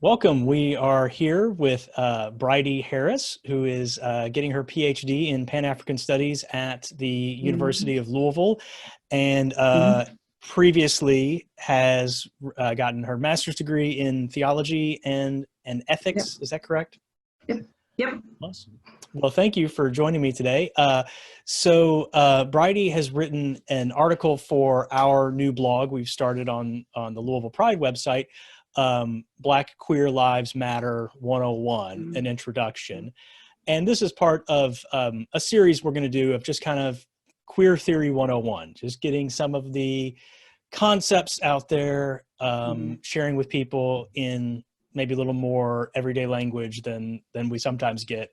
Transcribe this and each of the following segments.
Welcome. We are here with Bridie Harris, who is getting her PhD in Pan-African Studies at the Mhm. University of Louisville, and Mhm. previously has gotten her master's degree in theology and Yep. ethics. Is that correct? Yep. Yep. Awesome. Well, thank you for joining me today. Bridie has written an article for our new blog we've started on the Louisville Pride website, Black Queer Lives Matter 101, an Mhm. introduction. And this is part of a series we're going to do of just kind of queer theory 101, just getting some of the concepts out there, Mhm. sharing with people in maybe a little more everyday language than we sometimes get.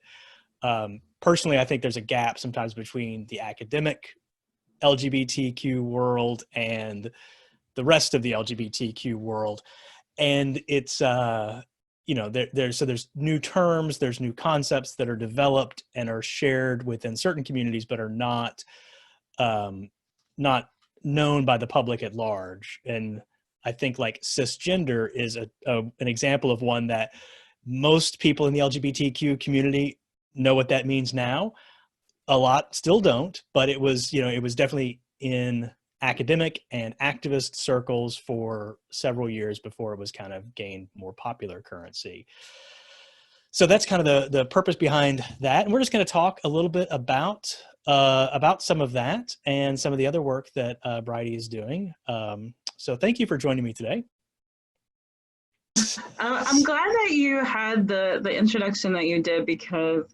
Personally, I think there's a gap sometimes between the academic LGBTQ world and the rest of the LGBTQ world. And it's, there's new terms, there's new concepts that are developed and are shared within certain communities, but are um, not known by the public at large. And I think like cisgender is an example of one that most people in the LGBTQ community know what that means now. A lot still don't, but it was definitely in academic and activist circles for several years before it was kind of gained more popular currency. So that's kind of the purpose behind that, and we're just going to talk a little bit about some of that and some of the other work that Bridie is doing. So thank you for joining me today. I'm glad that you had the introduction that you did because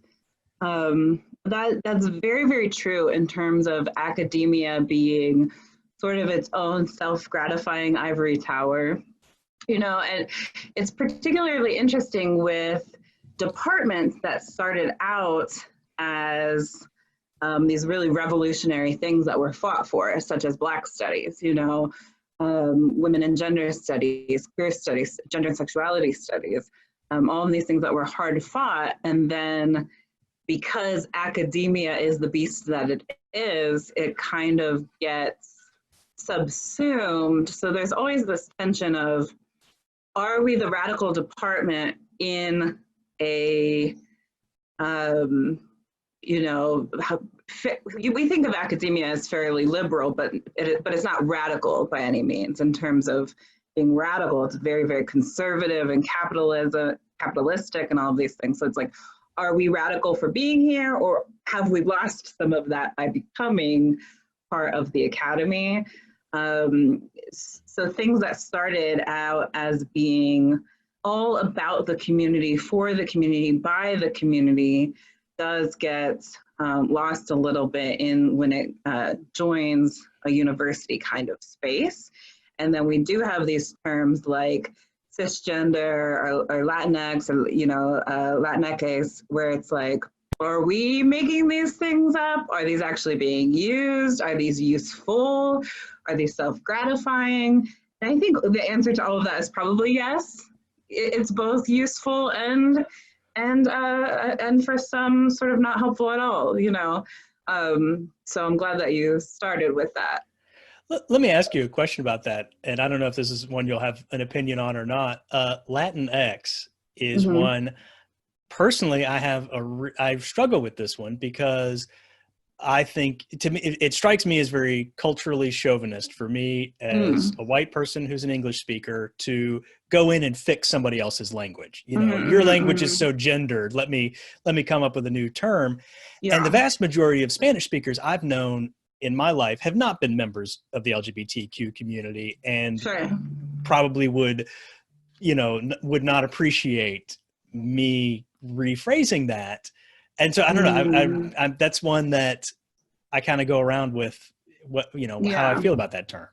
that's very true in terms of academia being sort of its own self-gratifying ivory tower. And it's particularly interesting with departments that started out as these really revolutionary things that were fought for, such as Black studies, women and gender studies, queer studies, gender and sexuality studies, all of these things that were hard fought. And then because academia is the beast that it is, it kind of gets subsumed. So there's always this tension of, are we the radical department in a we think of academia as fairly liberal, but it's not radical by any means in terms of being radical. It's very conservative and capitalistic and all of these things. So it's like, are we radical for being here, or have we lost some of that by becoming part of the academy? So things that started out as being all about the community, for the community, by the community, does get lost a little bit when it joins a university kind of space. And then we do have these terms like cisgender or Latinx or, Latinx, where it's like, are we making these things up? Are these actually being used? Are these useful? Are they self-gratifying? And I think the answer to all of that is probably yes. It's both useful and for some sort of not helpful at all. So I'm glad that you started with that. Let me ask you a question about that, and I don't know if this is one you'll have an opinion on or not. Latinx is Mm-hmm. one. Personally, I struggle with this one because I think, to me, it strikes me as very culturally chauvinist for me as Mm. a white person who's an English speaker to go in and fix somebody else's language. Mm-hmm, Your mm-hmm, language is mm-hmm. so gendered. Let me come up with a new term. And the Yeah, vast majority of Spanish speakers I've known in my life have not been members of the LGBTQ community and sure. probably would not appreciate me rephrasing that. And so I don't know. Mm, That's one that I kind of go around with how I yeah, feel about that term.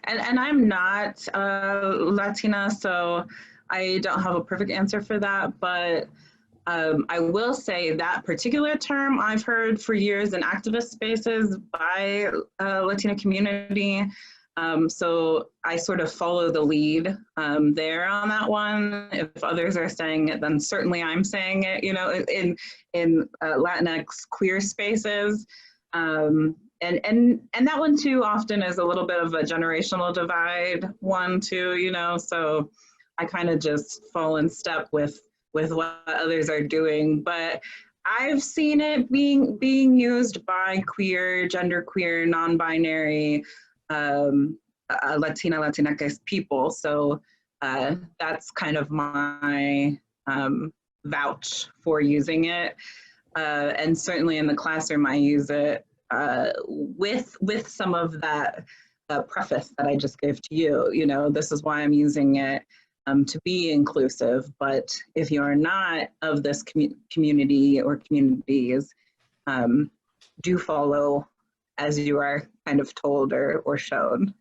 and I'm not Latina, so I don't have a perfect answer for that. But I will say that particular term I've heard for years in activist spaces by Latino community. So I sort of follow the lead there on that one. If others are saying it, then certainly I'm saying it. In Latinx queer spaces, and that one too often is a little bit of a generational divide one too. So I kind of just fall in step with what others are doing. But I've seen it being used by queer, genderqueer, non-binary, Latinx people. So that's kind of my vouch for using it. And certainly in the classroom, I use it with some of that preface that I just gave to you. You know, this is why I'm using it to be inclusive. But if you are not of this community or communities, do follow as you are kind of told or shown.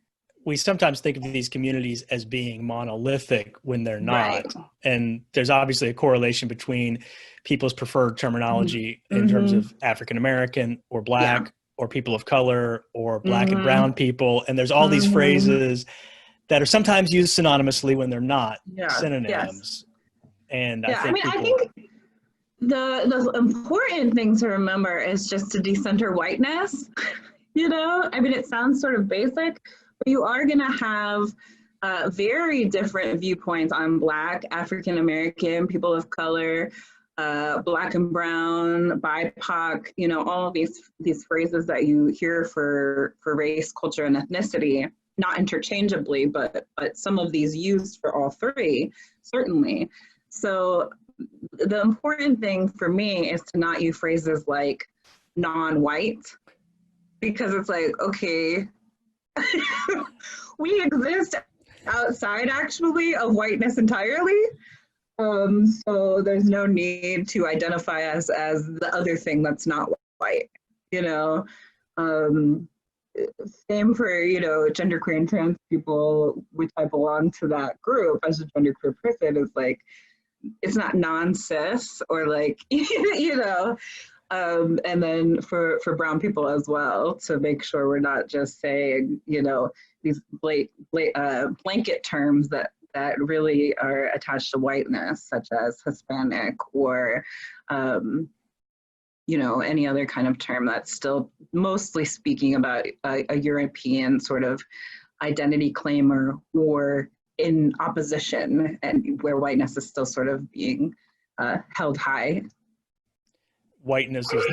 We sometimes think of these communities as being monolithic when they're not. Right. And there's obviously a correlation between people's preferred terminology in terms of African American or Black or people of color or Black and brown people. And there's all these phrases that are sometimes used synonymously when they're not synonyms. Yes. And I think the important thing to remember is just to decenter whiteness. You know, I mean, it sounds sort of basic, but you are going to have very different viewpoints on Black, African American, people of color, Black and brown, BIPOC, you know, all of these phrases that you hear for race, culture, and ethnicity, not interchangeably, but some of these used for all three, certainly. So the important thing for me is to not use phrases like non-white, because it's like, okay, we exist outside actually of whiteness entirely. So there's no need to identify us as the other thing that's not white, you know. Same for, you know, genderqueer and trans people, which I belong to that group as a genderqueer person. Is like, it's not non-cis or like, you know. And then for brown people as well, to make sure we're not just saying, you know, these blanket terms that really are attached to whiteness, such as Hispanic or, you know, any other kind of term that's still mostly speaking about a European sort of identity claim or in opposition, and where whiteness is still sort of being held high. Whiteness is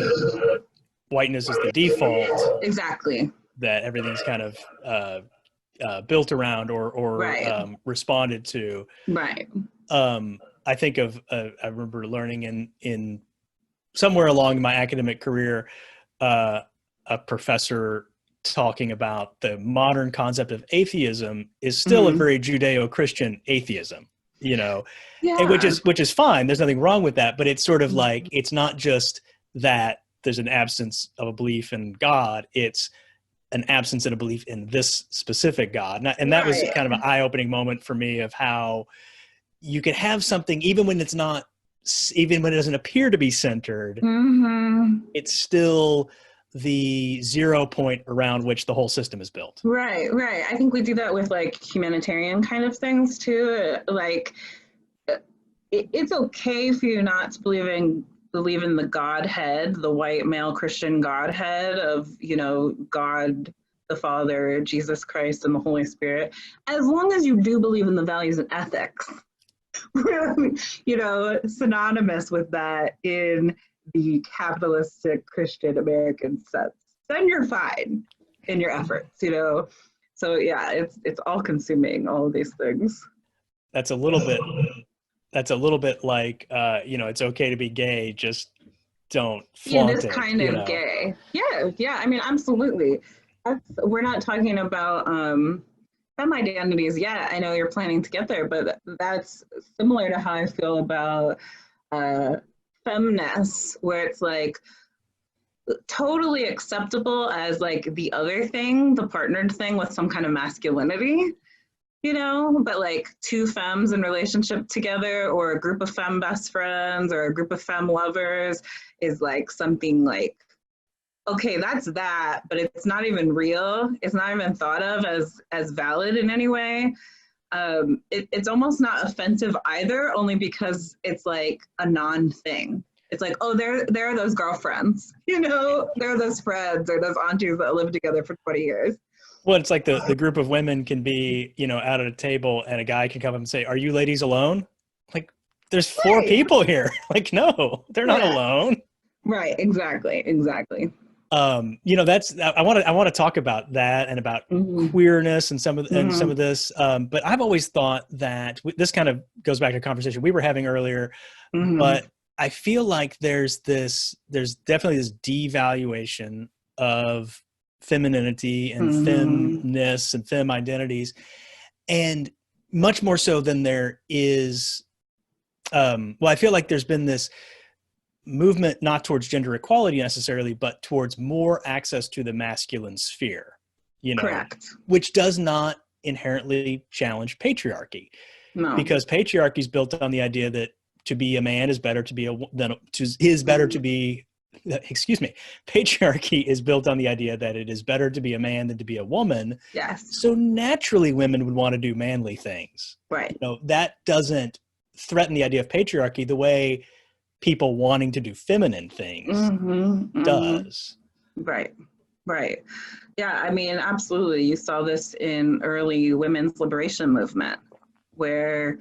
the default. Exactly. That everything's kind of built around or responded to. Right. I think of I remember learning in somewhere along my academic career, a professor talking about the modern concept of atheism is still a very Judeo-Christian atheism, you know, which is fine. There's nothing wrong with that, but it's sort of like, it's not just that there's an absence of a belief in God, it's an absence and a belief in this specific God. And that was kind of an eye-opening moment for me of how you can have something, even when it doesn't appear to be centered, it's still the 0 point around which the whole system is built. Right. I think we do that with like humanitarian kind of things too. Like, it's okay for you not to believe in the Godhead, the white male Christian Godhead of, you know, God the Father, Jesus Christ, and the Holy Spirit, as long as you do believe in the values and ethics, you know, synonymous with that in the capitalistic Christian American sense, then you're fine in your efforts, you know. So yeah, it's all consuming, all of these things. That's a little bit like, you know, it's okay to be gay, just don't flaunt it. This kind of gay. Yeah. I mean, absolutely. We're not talking about femme identities yet. I know you're planning to get there, but that's similar to how I feel about femness, where it's like totally acceptable as like the other thing, the partnered thing with some kind of masculinity, you know, but like two femmes in relationship together, or a group of femme best friends, or a group of femme lovers is like something like, okay, that's that, but it's not even real. It's not even thought of as valid in any way. It's almost not offensive either, only because it's like a non-thing. It's like, oh, there are those girlfriends, there are those friends or those aunties that live together for 20 years. Well, it's like the group of women can be, out at a table and a guy can come up and say, "Are you ladies alone?" Like, there's four Right. people here. Like, no, they're not Yeah. alone. Right. Exactly. That's I want to talk about that and about Mm-hmm. queerness and some of Mm-hmm. this. But I've always thought that this kind of goes back to a conversation we were having earlier. Mm-hmm. But I feel like there's definitely this devaluation of femininity and Mm-hmm. femness and femme identities, and much more so than there is. I feel like there's been this movement not towards gender equality necessarily, but towards more access to the masculine sphere, Correct. which does not inherently challenge patriarchy, No. because patriarchy is built on the idea that to be a man is better to be patriarchy is built on the idea that it is better to be a man than to be a woman. Yes. So naturally women would want to do manly things. Right. That doesn't threaten the idea of patriarchy the way people wanting to do feminine things does. Right. Yeah, I mean, absolutely. You saw this in early women's liberation movement, where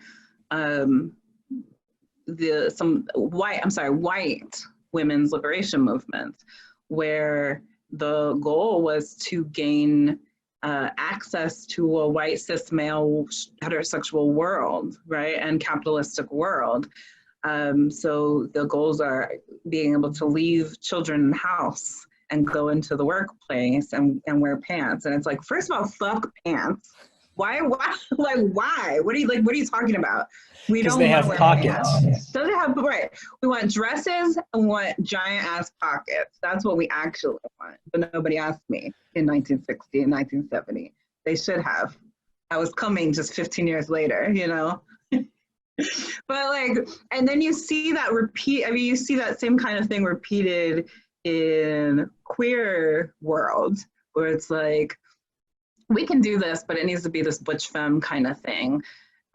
white women's liberation movement, where the goal was to gain access to a white cis male heterosexual world, right, and capitalistic world. So the goals are being able to leave children in the house and go into the workplace and wear pants. And it's like, first of all, fuck pants. Why? Like, why? What are you talking about? We don't they have wear pockets. Pants. So they have, right. We want dresses and we want giant ass pockets. That's what we actually want. But nobody asked me in 1960 and 1970. They should have. I was coming just 15 years later, But and then you see that you see that same kind of thing repeated in queer world, where it's like, we can do this, but it needs to be this butch femme kind of thing.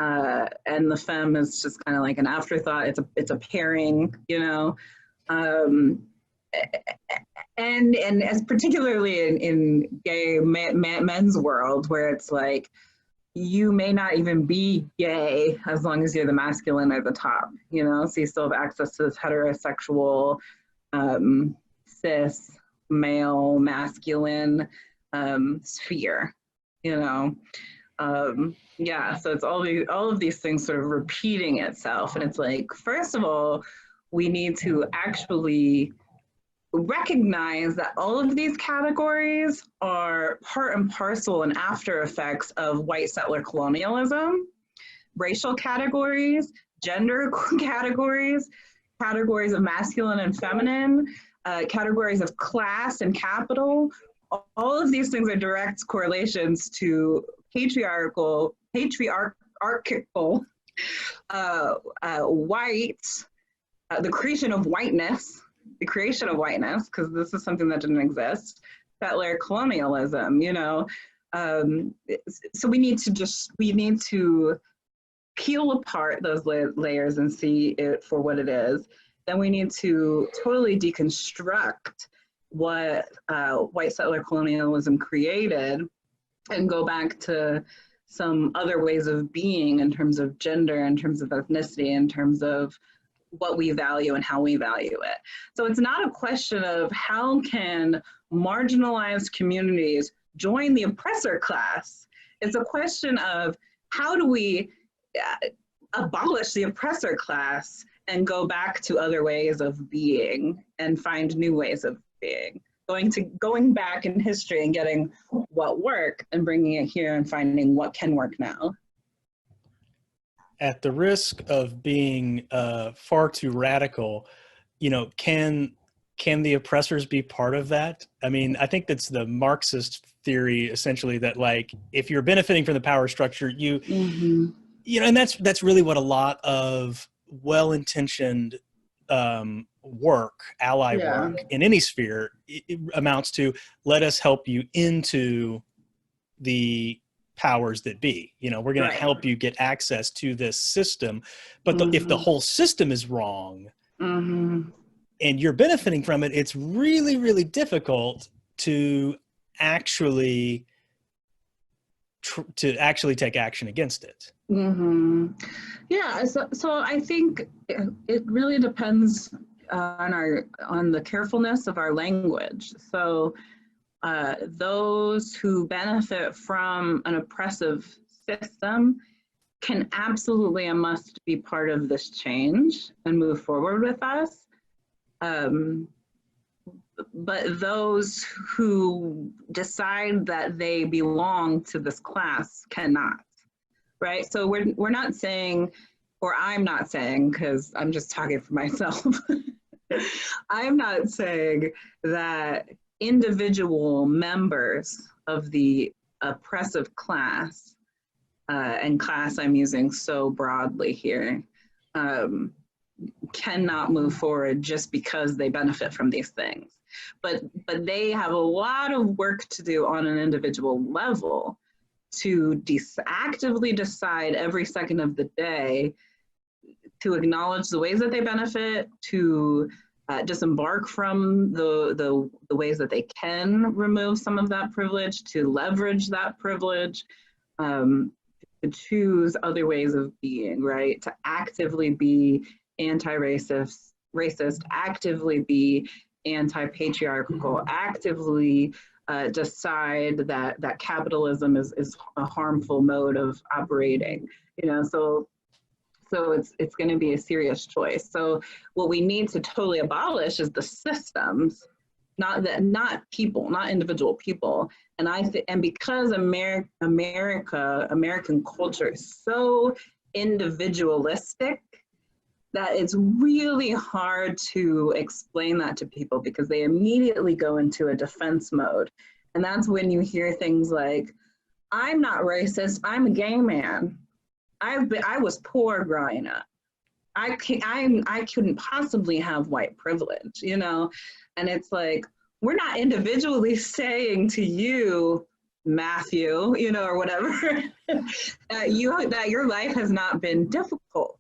And the femme is just kind of like an afterthought. It's a pairing, and as particularly in gay men's world, where it's like, you may not even be gay as long as you're the masculine at the top, so you still have access to this heterosexual, cis, male, masculine sphere, so it's all of these things sort of repeating itself. And it's like, first of all, we need to actually recognize that all of these categories are part and parcel and after effects of white settler colonialism, racial categories, gender categories, categories of masculine and feminine, categories of class and capital. All of these things are direct correlations to patriarchal, white, the creation of whiteness, because this is something that didn't exist, settler colonialism, so we need to peel apart those layers and see it for what it is. Then we need to totally deconstruct what white settler colonialism created and go back to some other ways of being in terms of gender, in terms of ethnicity, in terms of what we value and how we value it. So it's not a question of how can marginalized communities join the oppressor class. It's a question of how do we abolish the oppressor class and go back to other ways of being and find new ways of being. Going back in history and getting what worked and bringing it here and finding what can work now. At the risk of being far too radical, can the oppressors be part of that? I mean, I think that's the Marxist theory, essentially, that like, if you're benefiting from the power structure, and that's really what a lot of well-intentioned ally work in any sphere, it amounts to. Let us help you into the powers that be. We're going to help you get access to this system, but if the whole system is wrong, and you're benefiting from it, it's really, really difficult to actually take action against it. Mm-hmm. Yeah, so I think it really depends on the carefulness of our language. So those who benefit from an oppressive system can absolutely and must be part of this change and move forward with us. But those who decide that they belong to this class cannot, right? So we're not saying, or I'm not saying, because I'm just talking for myself, I'm not saying that individual members of the oppressive class, and class I'm using so broadly here, cannot move forward just because they benefit from these things. But they have a lot of work to do on an individual level to actively decide every second of the day to acknowledge the ways that they benefit, to disembark from the ways that they can remove some of that privilege, to leverage that privilege, to choose other ways of being, right? To actively be anti-racist, actively be anti-patriarchal, actively decide that capitalism is a harmful mode of operating, you know, so it's going to be a serious choice. So what we need to totally abolish is the systems, not people, not individual people. And because American culture is so individualistic, that it's really hard to explain that to people because they immediately go into a defense mode. And that's when you hear things like, I'm not racist, I'm a gay man. I was poor growing up. I couldn't possibly have white privilege, you know? And it's like, we're not individually saying to you, Matthew, you know, or whatever, that your life has not been difficult.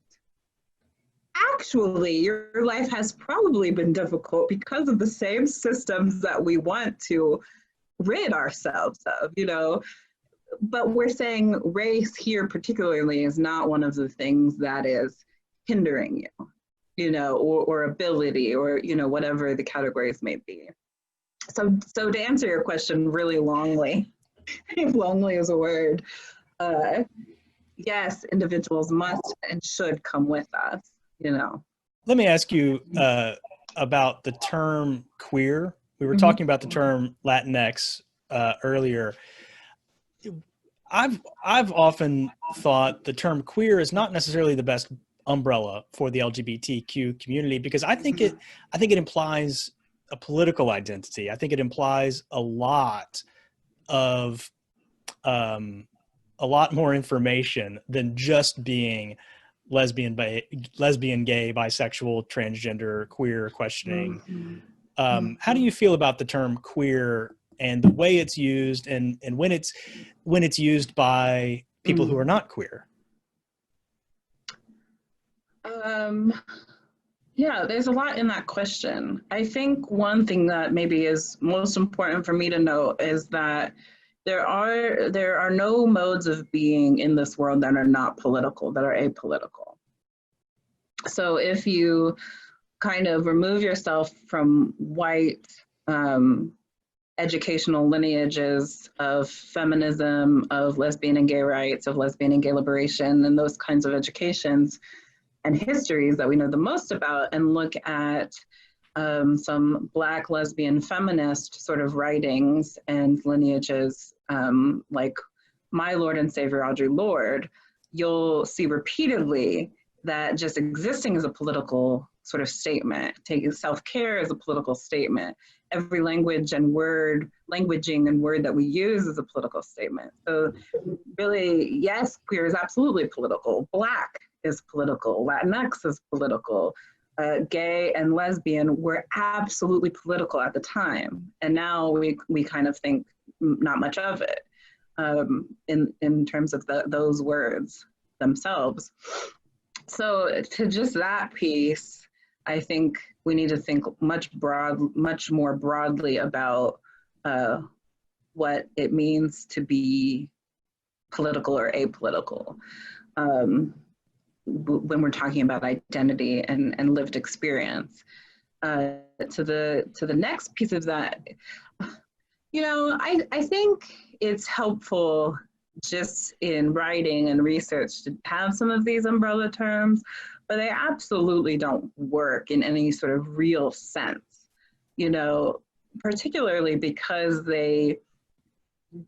Actually, your life has probably been difficult because of the same systems that we want to rid ourselves of, you know. But we're saying race here particularly is not one of the things that is hindering you, you know, or ability, or, you know, whatever the categories may be. So to answer your question really longly, if longly is a word, yes, individuals must and should come with us, you know. Let me ask you about the term queer. We were talking about the term Latinx earlier. I've often thought the term queer is not necessarily the best umbrella for the LGBTQ community, because I think it implies a political identity. I think it implies a lot more information than just being lesbian, gay, bisexual, transgender, queer, questioning. How do you feel about the term queer and the way it's used, and when it's used by people who are not queer? Yeah, there's a lot in that question. I think one thing that maybe is most important for me to know is that there are no modes of being in this world that are not political, that are apolitical. So if you kind of remove yourself from white educational lineages of feminism, of lesbian and gay rights, of lesbian and gay liberation, and those kinds of educations and histories that we know the most about, and look at some Black lesbian feminist sort of writings and lineages, like my Lord and Savior Audre Lorde, you'll see repeatedly that just existing is a political sort of statement, taking self-care as a political statement. Every languaging and word that we use is a political statement. So really, yes, queer is absolutely political. Black is political. Latinx is political. Gay and lesbian were absolutely political at the time. And now we kind of think not much of it in terms of those words themselves. So to just that piece, I think we need to think much more broadly about what it means to be political or apolitical when we're talking about identity and lived experience. To the next piece of that, I think it's helpful just in writing and research to have some of these umbrella terms, but they absolutely don't work in any sort of real sense, particularly because they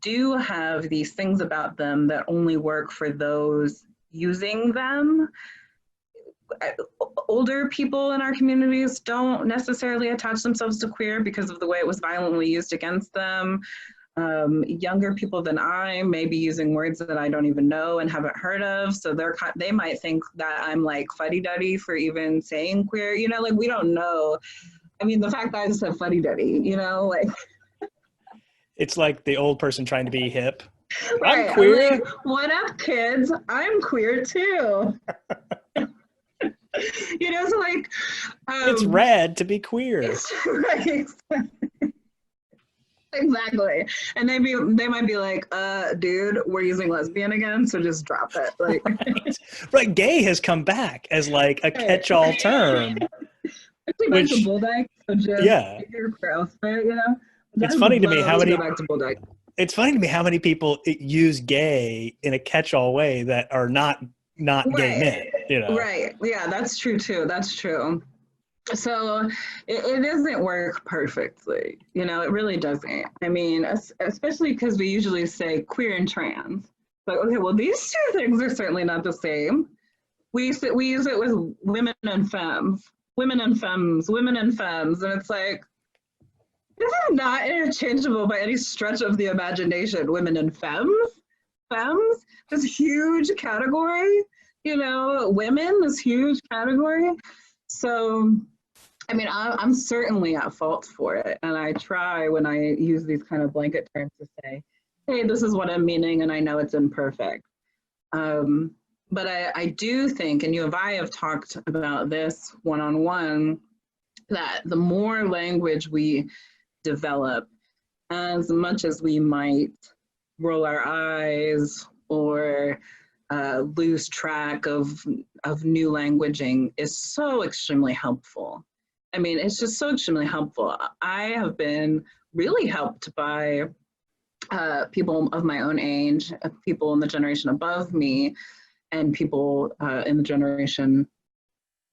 do have these things about them that only work for those using them. Older people in our communities don't necessarily attach themselves to queer because of the way it was violently used against them. Younger people than I may be using words that I don't even know and haven't heard of, so they might think that I'm like fuddy-duddy for even saying queer. We don't know. I mean, the fact that I just said fuddy-duddy, it's like the old person trying to be hip. Right. I'm queer. I'm like, what up, kids? I'm queer too. So like, it's rad to be queer. Right. Exactly. And they might be like, dude, we're using lesbian again, so just drop it. Like, right. Gay has come back as like a catch-all term. Actually, back to Bulldog. So just your outfit, It's funny to me how many. Back to Bulldog. It's funny to me how many people use gay in a catch-all way that are not gay men. Right. Yeah, that's true too. That's true. So it doesn't work perfectly. It really doesn't. I mean, especially because we usually say queer and trans. But okay, well, these two things are certainly not the same. We use it with women and femmes, women and femmes, women and femmes, and it's like, this is not interchangeable by any stretch of the imagination. Women and femmes, this huge category. Women, this huge category. So, I mean, I'm certainly at fault for it. And I try when I use these kind of blanket terms to say, hey, this is what I'm meaning, and I know it's imperfect. But I do think, and you and I have talked about this one-on-one, that the more language we develop, as much as we might roll our eyes or lose track of new languaging, is so extremely helpful. I mean, it's just so extremely helpful. I have been really helped by people of my own age, people in the generation above me, and people in the generation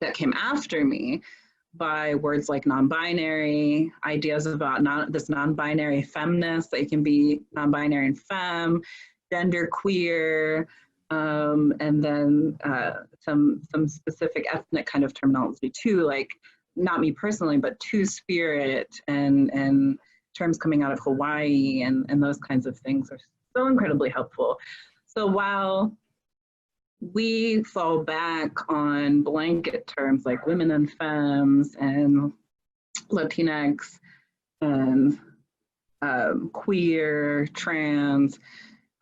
that came after me, by words like non-binary, ideas about this non-binary femness, that you can be non-binary and femme, gender queer, and then some specific ethnic kind of terminology too, like, not me personally, but two-spirit and terms coming out of Hawaii and those kinds of things are so incredibly helpful. So while we fall back on blanket terms like women and femmes and Latinx and queer, trans,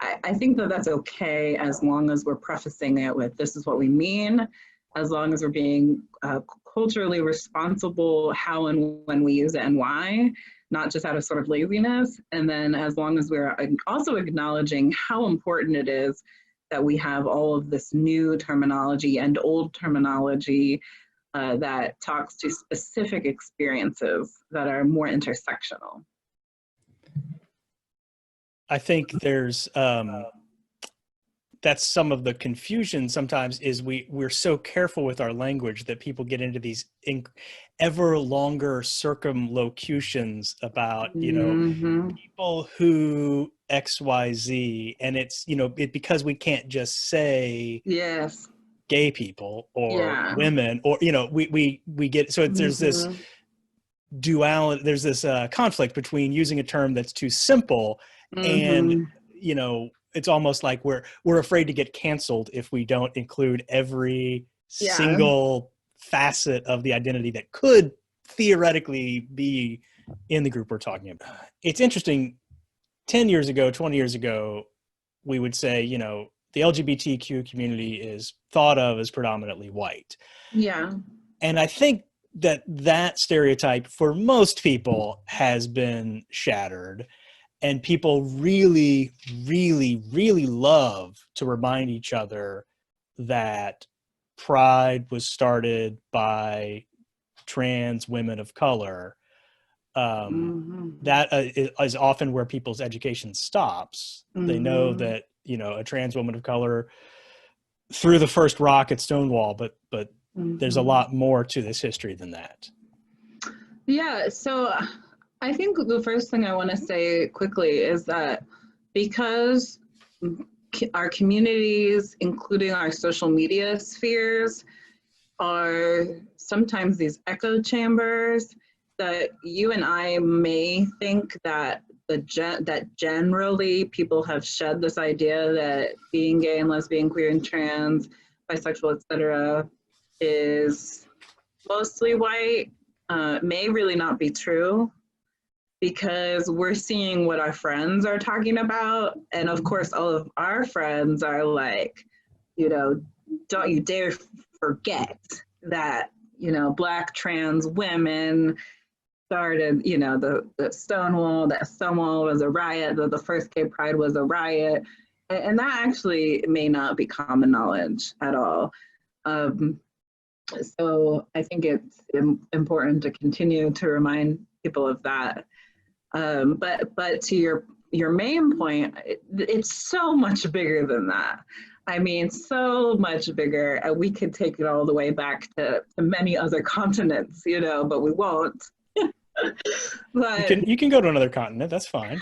I think that that's okay as long as we're prefacing it with, this is what we mean, as long as we're being culturally responsible how and when we use it and why, not just out of sort of laziness. And then as long as we're also acknowledging how important it is that we have all of this new terminology and old terminology that talks to specific experiences that are more intersectional. I think there's that's some of the confusion sometimes, is we're so careful with our language that people get into these ever longer circumlocutions about, people who XYZ, and it's, because we can't just say yes, gay people or women, or, we get, so there's this duality, there's this conflict between using a term that's too simple and, it's almost like we're afraid to get canceled if we don't include every single facet of the identity that could theoretically be in the group we're talking about. It's interesting, 10 years ago, 20 years ago, we would say, the LGBTQ community is thought of as predominantly white. Yeah. And I think that stereotype for most people has been shattered, and people really, really, really love to remind each other that Pride was started by trans women of color. That is often where people's education stops. They know that, you know, a trans woman of color threw the first rock at Stonewall, but there's a lot more to this history than that. Yeah, so I think the first thing I want to say quickly is that because our communities, including our social media spheres, are sometimes these echo chambers, that you and I may think that that generally people have shed this idea that being gay and lesbian, queer and trans, bisexual, etc., is mostly white, may really not be true, because we're seeing what our friends are talking about. And of course, all of our friends are like, you know, don't you dare forget that, you know, Black trans women started, you know, the Stonewall, that Stonewall was a riot, the first gay pride was a riot. And that actually may not be common knowledge at all. So I think it's important to continue to remind people of that. But to your main point, it's so much bigger than that. I mean, so much bigger. We could take it all the way back to many other continents, you know, but we won't. But you can go to another continent. That's fine.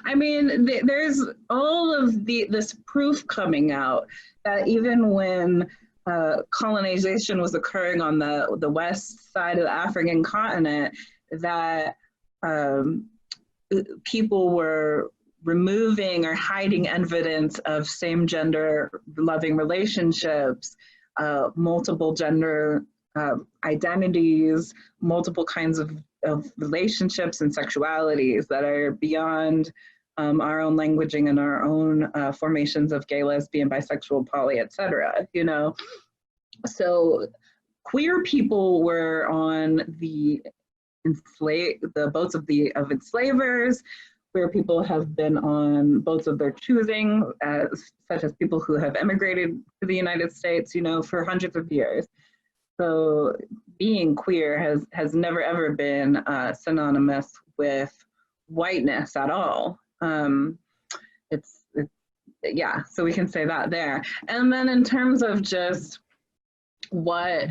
I mean, there's all of this proof coming out that even when colonization was occurring on the west side of the African continent, that people were removing or hiding evidence of same gender loving relationships, multiple gender identities, multiple kinds of relationships and sexualities that are beyond our own languaging and our own formations of gay, lesbian, bisexual, poly, etc. You know, so queer people were on the boats of enslavers. Queer people have been on boats of their choosing, such as people who have emigrated to the United States, you know, for hundreds of years. So being queer has never ever been synonymous with whiteness at all. Yeah, so we can say that there. And then in terms of just what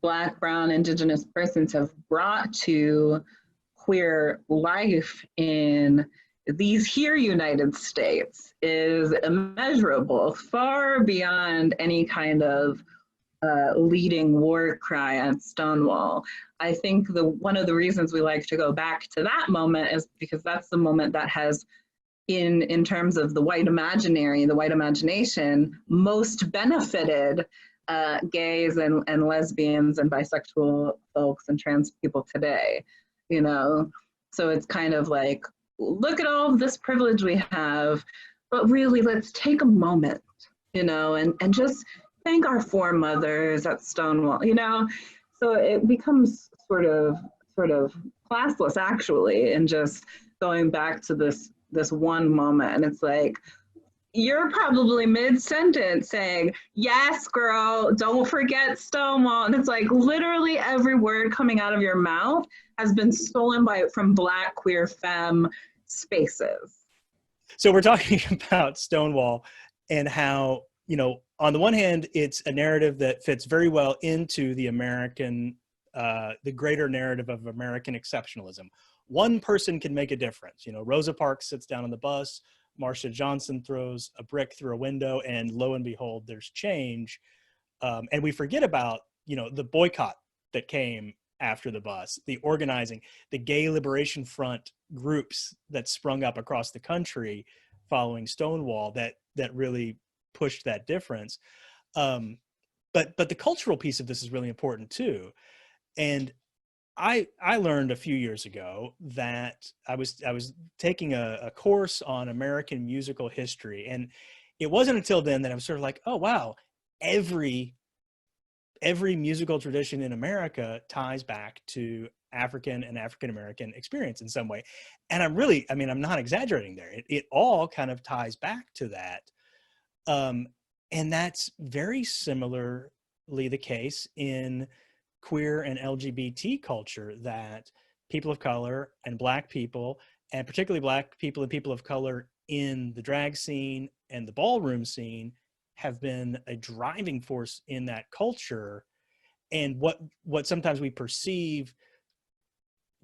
Black, Brown, Indigenous persons have brought to queer life in these here United States is immeasurable, far beyond any kind of leading war cry at Stonewall. I think one of the reasons we like to go back to that moment is because that's the moment that has, in terms of the white imaginary, the white imagination, most benefited gays and lesbians and bisexual folks and trans people today, you know? So it's kind of like, look at all of this privilege we have, but really let's take a moment, you know, and just thank our foremothers at Stonewall, you know? So it becomes sort of classless actually, and just going back to this one moment. And it's like, you're probably mid-sentence saying, yes, girl, don't forget Stonewall. And it's like literally every word coming out of your mouth has been stolen from Black, queer, femme spaces. So we're talking about Stonewall and how, you know, on the one hand, it's a narrative that fits very well into the American, the greater narrative of American exceptionalism. One person can make a difference. You know, Rosa Parks sits down on the bus, Marsha Johnson throws a brick through a window, and lo and behold, there's change. And we forget about, you know, the boycott that came after the bus, the organizing, the Gay Liberation Front groups that sprung up across the country following Stonewall that really pushed that difference. But the cultural piece of this is really important too. And I learned a few years ago that I was taking a course on American musical history, and it wasn't until then that I was sort of like, oh wow, every every musical tradition in America ties back to African and African American experience in some way. And I'm not exaggerating there. It all kind of ties back to that. And that's very similarly the case in queer and LGBT culture, that people of color and Black people, and particularly Black people and people of color in the drag scene and the ballroom scene, have been a driving force in that culture. And what sometimes we perceive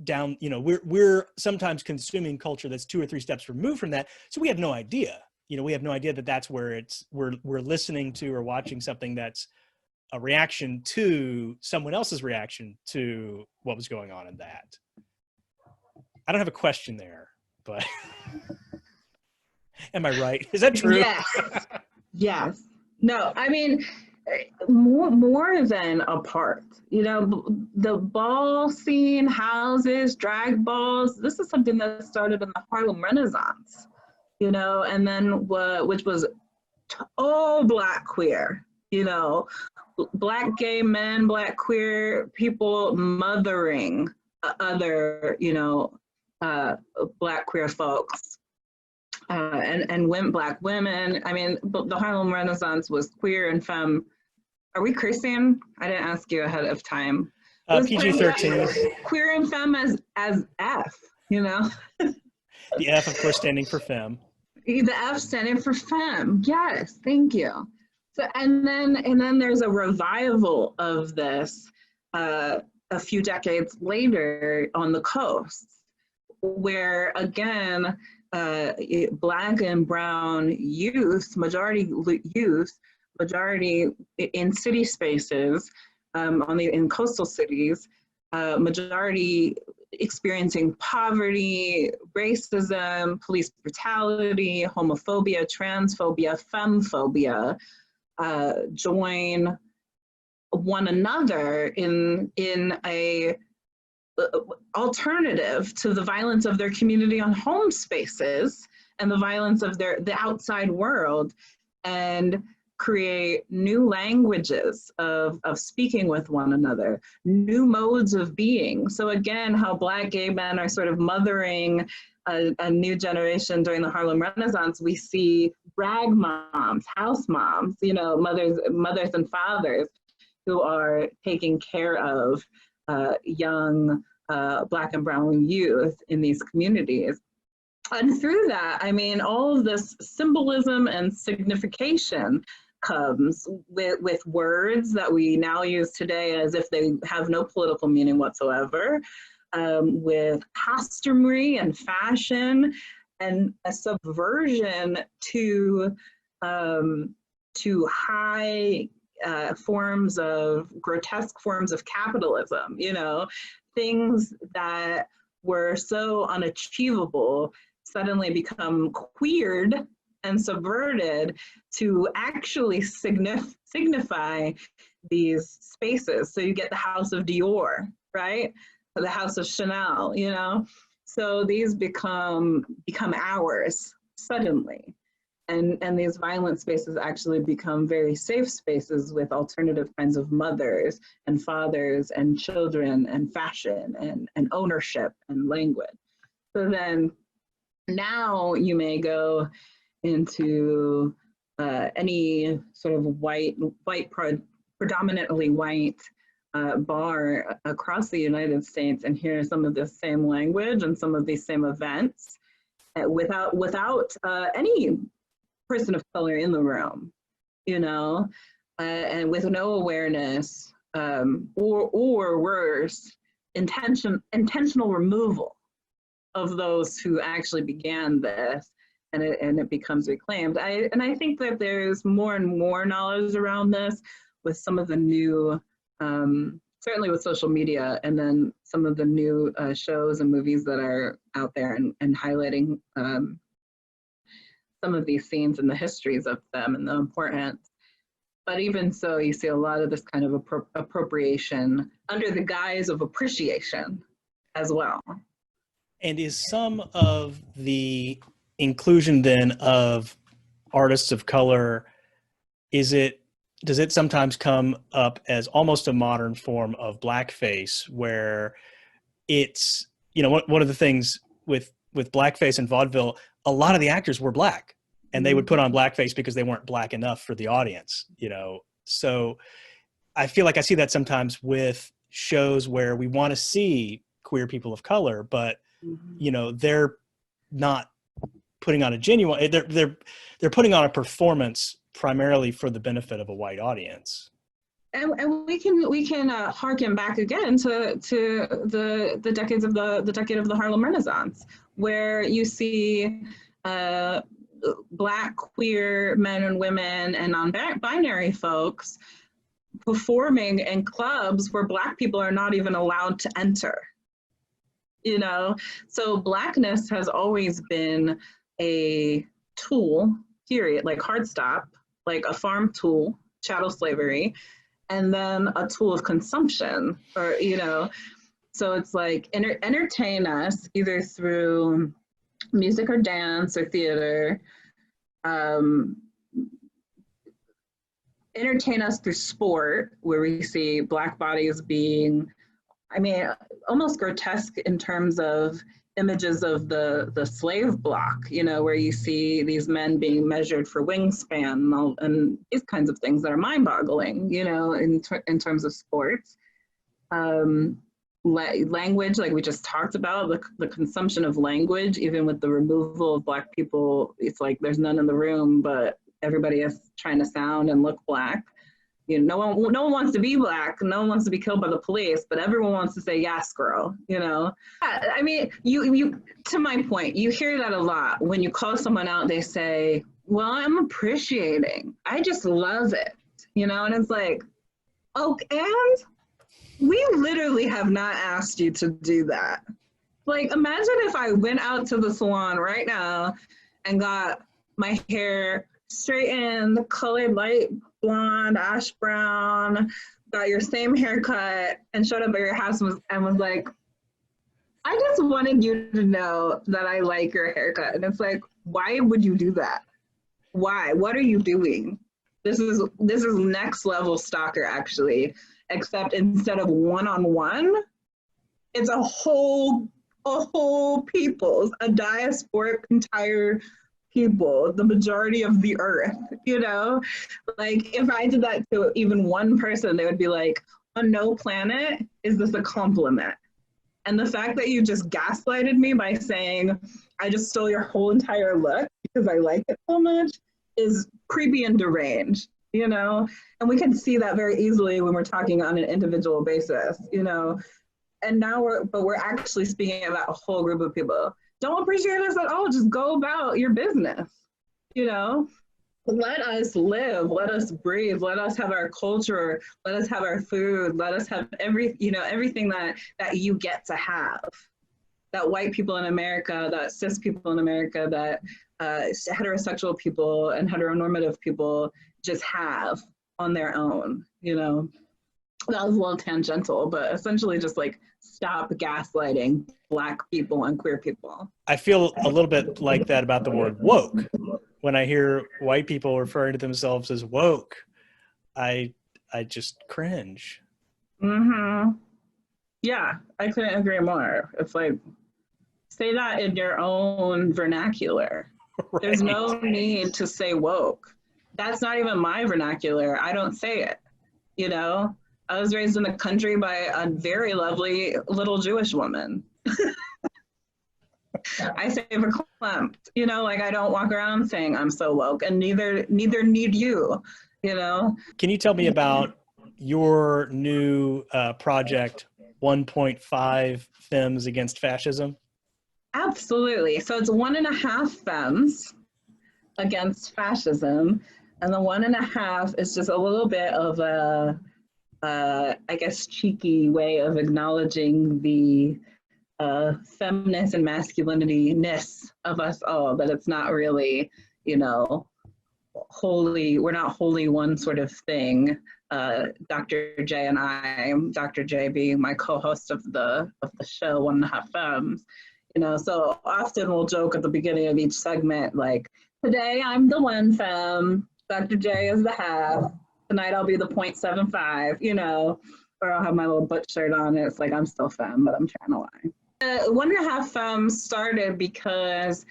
down, we're sometimes consuming culture that's 2 or 3 steps removed from that. So we have no idea, we have no idea that that's where we're listening to or watching something that's a reaction to someone else's reaction to what was going on in that. I don't have a question there, but am I right? Is that true? Yes. Yes. No, I mean, more than a part, the ball scene, houses, drag balls, this is something that started in the Harlem Renaissance, and then which was all Black queer, Black gay men, Black queer people mothering other, Black queer folks. And Black women. I mean, the Harlem Renaissance was queer and femme. Are we cursing? I didn't ask you ahead of time. PG-13. Queer and femme as F, The F, of course, standing for femme. The F standing for femme. Yes, thank you. So and then there's a revival of this a few decades later on the coast, where again, Black and brown youth, majority in city spaces, in coastal cities, majority experiencing poverty, racism, police brutality, homophobia, transphobia, femmephobia, join one another in a alternative to the violence of their community on home spaces and the violence of the outside world, and create new languages of speaking with one another, new modes of being. So again, how Black gay men are sort of mothering a new generation during the Harlem Renaissance. We see drag moms, house moms, mothers and fathers who are taking care of young Black and brown youth in these communities. And through that, I mean, all of this symbolism and signification comes with words that we now use today as if they have no political meaning whatsoever, with costumery and fashion, and a subversion to high grotesque forms of capitalism, things that were so unachievable suddenly become queered and subverted to actually signify these spaces. So you get the House of Dior, right? Or the House of Chanel, So these become ours suddenly. And these violent spaces actually become very safe spaces with alternative kinds of mothers and fathers and children and fashion and ownership and language. So then now you may go into any sort of predominantly white bar across the United States and hear some of the same language and some of these same events without any person of color in the room, and with no awareness or worse, intentional removal of those who actually began this, and it becomes reclaimed. And I think that there's more and more knowledge around this with some of the new, certainly with social media, and then some of the new shows and movies that are out there and highlighting some of these scenes and the histories of them and the importance. But even so, you see a lot of this kind of appropriation under the guise of appreciation as well. And is some of the inclusion then of artists of color, is it does it sometimes come up as almost a modern form of blackface, where it's, you know, one of the things with blackface and vaudeville, a lot of the actors were black, and they would put on blackface because they weren't black enough for the audience, you know. So I feel like I see that sometimes with shows where we want to see queer people of color, but you know, they're not putting on a genuine, they're putting on a performance primarily for the benefit of a white audience. And we can harken back again to the decades of the decade of the Harlem Renaissance, where you see Black queer men and women and non-binary folks performing in clubs where Black people are not even allowed to enter. You know, so Blackness has always been a tool, period, like hard stop, like a farm tool, chattel slavery, and then a tool of consumption, or, you know, so it's like entertain us either through music or dance or theater, entertain us through sport, where we see Black bodies being, I mean, almost grotesque in terms of images of the slave block, you know, where you see these men being measured for wingspan and these kinds of things that are mind-boggling, you know, in terms of sports. Language, like we just talked about, the consumption of language, even with the removal of Black people, it's like there's none in the room, but everybody is trying to sound and look Black. You know, no one wants to be Black, no one wants to be killed by the police, but everyone wants to say, yes, girl, you know? I mean, you to my point, you hear that a lot. When you call someone out, they say, well, I'm appreciating. I just love it, you know? And it's like, oh, and we literally have not asked you to do that. Like, imagine if I went out to the salon right now and got my hair straightened, colored light blonde, ash brown, got your same haircut, and showed up at your house and was like, I just wanted you to know that I like your haircut. And it's like, why would you do that? Why? What are you doing? This is next level stalker, actually, except instead of one-on-one, it's a whole people's, a diasporic entire people, the majority of the earth, you know? Like, if I did that to even one person, they would be like, on no planet is this a compliment. And the fact that you just gaslighted me by saying, I just stole your whole entire look because I like it so much, is creepy and deranged, you know? And we can see that very easily when we're talking on an individual basis, you know? And now we're actually speaking about a whole group of people. Don't appreciate us at all, just go about your business, you know? Let us live, let us breathe, let us have our culture, let us have our food, let us have everything that you get to have. That white people in America, that cis people in America, that heterosexual people and heteronormative people just have on their own, you know? That was a little tangential, but essentially just like stop gaslighting Black people and queer people. I feel a little bit like that about the word woke. When I hear white people referring to themselves as woke, I just cringe. Mm-hmm. Yeah, I couldn't agree more. It's like, say that in your own vernacular. Right. There's no need to say woke. That's not even my vernacular. I don't say it, you know? I was raised in the country by a very lovely little Jewish woman. I say verklempt, you know, like I don't walk around saying I'm so woke, and neither need you, you know. Can you tell me about your new project, 1.5 Femmes Against Fascism? Absolutely. So it's 1.5 femmes against fascism, and the 1.5 is just a little bit of a I guess, cheeky way of acknowledging the feminist and masculinity-ness of us all, but it's not really, you know, we're not wholly one sort of thing. Dr. J and I, Dr. J being my co-host of the show, 1.5 Femmes, you know, so often we'll joke at the beginning of each segment, like, today I'm the 1 femme, Dr. J is the half, tonight I'll be the 0.75, you know, or I'll have my little butt shirt on. It's like, I'm still femme, but I'm trying to lie. 1.5 Femmes started because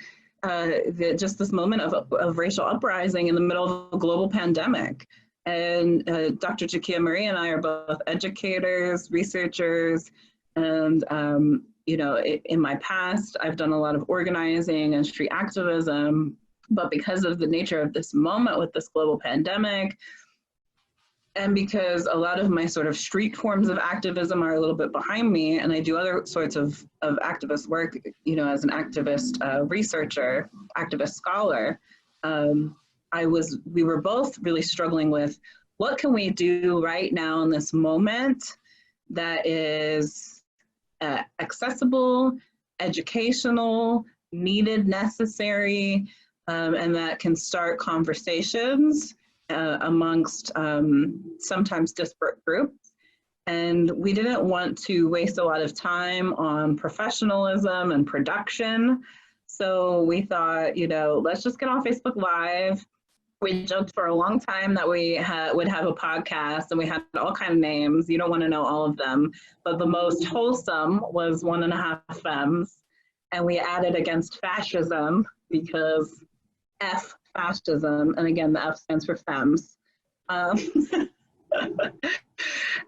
just this moment of racial uprising in the middle of a global pandemic. And Dr. Jakia Marie and I are both educators, researchers, and you know, in my past, I've done a lot of organizing and street activism, but because of the nature of this moment with this global pandemic, and because a lot of my sort of street forms of activism are a little bit behind me, and I do other sorts of activist work, you know, as an activist researcher, activist scholar, we were both really struggling with what can we do right now in this moment that is accessible, educational, needed, necessary, and that can start conversations amongst sometimes disparate groups. And we didn't want to waste a lot of time on professionalism and production. So we thought, you know, let's just get on Facebook Live. We joked for a long time that we would have a podcast, and we had all kinds of names. You don't want to know all of them, but the most wholesome was 1.5 Femmes. And we added against fascism because F fascism, and again, the F stands for femmes.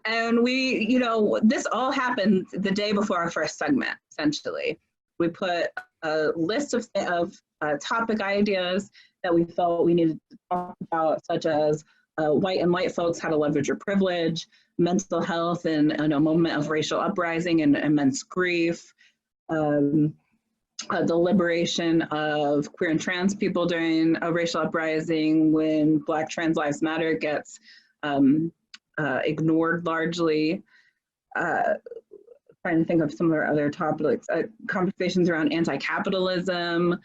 And we, you know, this all happened the day before our first segment, essentially. We put a list of topic ideas that we felt we needed to talk about, such as white and light folks, how to leverage your privilege, mental health in a moment of racial uprising and immense grief, the liberation of queer and trans people during a racial uprising when Black Trans Lives Matter gets ignored largely. Trying to think of some of our other topics, conversations around anti-capitalism,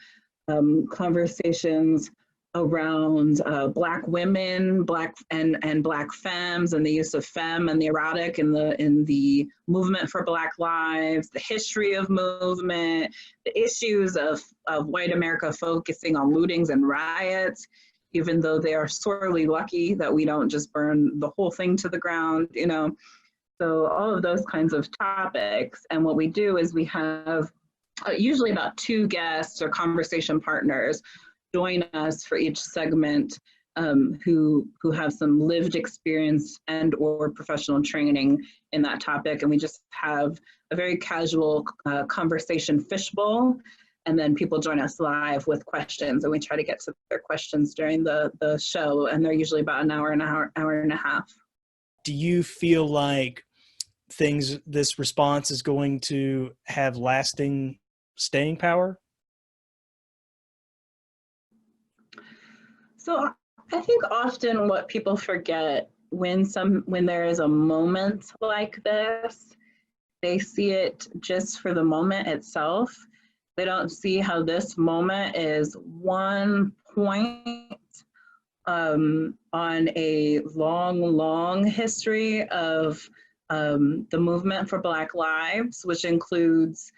conversations around Black women, Black femmes, and the use of femme and the erotic in the movement for Black lives, the history of movement, the issues of white America focusing on lootings and riots, even though they are sorely lucky that we don't just burn the whole thing to the ground, you know. So all of those kinds of topics. And what we do is we have usually about 2 guests or conversation partners join us for each segment who have some lived experience and or professional training in that topic. And we just have a very casual conversation fishbowl, and then people join us live with questions, and we try to get to their questions during the show, and they're usually about an hour and a half. Do you feel like this response is going to have lasting staying power? So I think often what people forget when there is a moment like this, they see it just for the moment itself. They don't see how this moment is one point on a long history of the movement for Black lives, which includes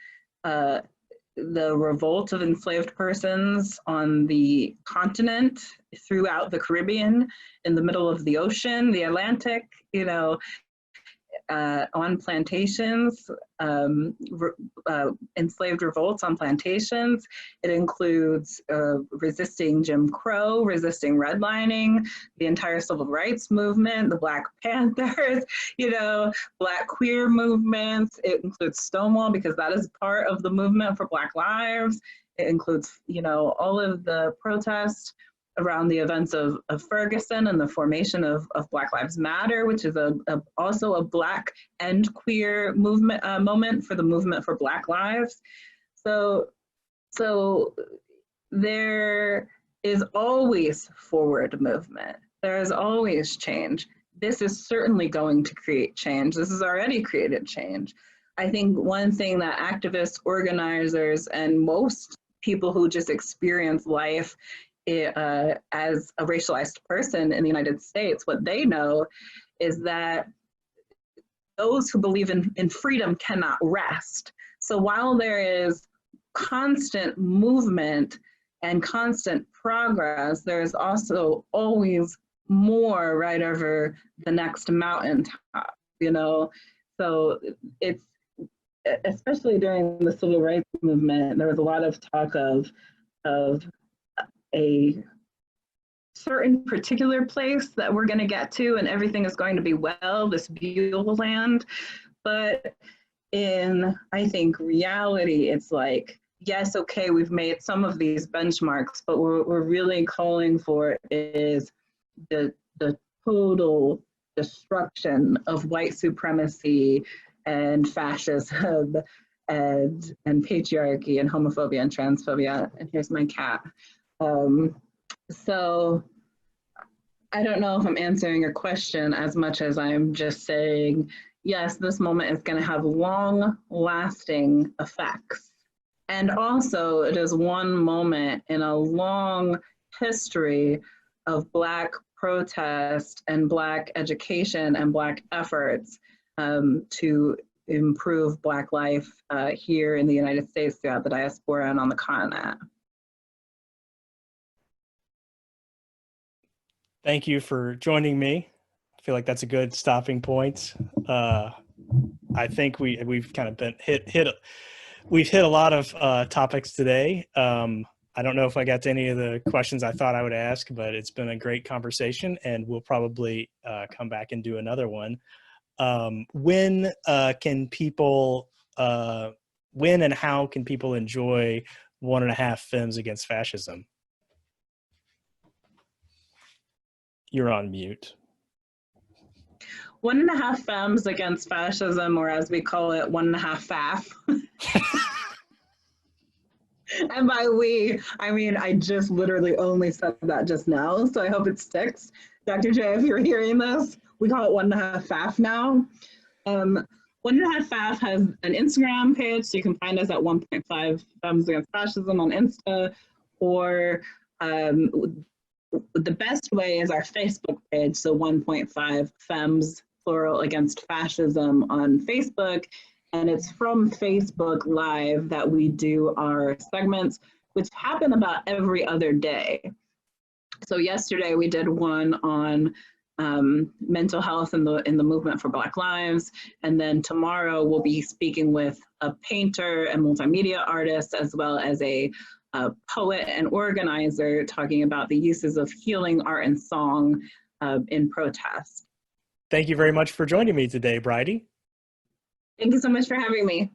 the revolt of enslaved persons on the continent, throughout the Caribbean, in the middle of the ocean, the Atlantic, you know, on plantations, enslaved revolts on plantations. It includes resisting Jim Crow, resisting redlining, the entire civil rights movement, the Black Panthers, you know, Black queer movements. It includes Stonewall, because that is part of the movement for Black lives. It includes, you know, all of the protests around the events of Ferguson and the formation of Black Lives Matter, which is also a Black and queer movement moment for the movement for Black lives. So there is always forward movement. There is always change. This is certainly going to create change. This has already created change. I think one thing that activists, organizers, and most people who just experience life as a racialized person in the United States, what they know is that those who believe in freedom cannot rest. So while there is constant movement and constant progress, there is also always more right over the next mountaintop, you know? So it's, especially during the civil rights movement, there was a lot of talk of a certain particular place that we're going to get to and everything is going to be well, this beautiful land. But in, I think, reality, it's like, yes, okay, we've made some of these benchmarks, but what we're really calling for is the total destruction of white supremacy and fascism and patriarchy and homophobia and transphobia. And here's my cat. So I don't know if I'm answering your question as much as I'm just saying, yes, this moment is going to have long lasting effects. And also it is one moment in a long history of Black protest and Black education and Black efforts to improve Black life here in the United States, throughout the diaspora and on the continent. Thank you for joining me. I feel like that's a good stopping point. I think we've kind of been we've hit a lot of topics today. I don't know if I got to any of the questions I thought I would ask, but it's been a great conversation, and we'll probably come back and do another one. When and how can people enjoy 1.5 Femmes Against Fascism? You're on mute. 1.5 Femmes Against Fascism, or as we call it, 1.5 FAF. And by we, I mean, I just literally only said that just now, so I hope it sticks. Dr. J, if you're hearing this, we call it 1.5 FAF now. 1.5 FAF has an Instagram page, so you can find us at 1.5 Femmes Against Fascism on Insta, or the best way is our Facebook page, so 1.5 Femmes, plural, Against Fascism on Facebook. And it's from Facebook Live that we do our segments, which happen about every other day. So yesterday we did one on mental health in the movement for Black lives. And then tomorrow we'll be speaking with a painter and multimedia artist, as well as a poet and organizer, talking about the uses of healing art and song in protest. Thank you very much for joining me today, Bridie. Thank you so much for having me.